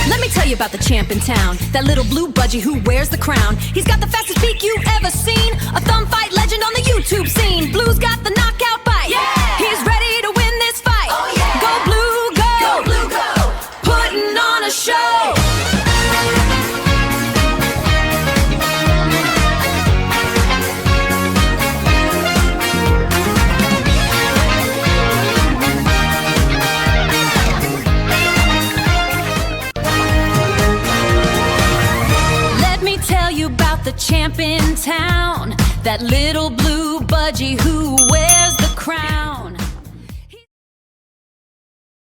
Let me tell you about the champ in town, that little blue budgie who wears the crown. He's got the fastest beak you've ever seen, a thumb fight legend on the YouTube scene. Blue's got the knockout bite. Yeah! He's ready to win this fight. Oh, yeah! Go blue, go! Go blue, go! Putting on a show. The champ in town, that little blue budgie who wears the crown.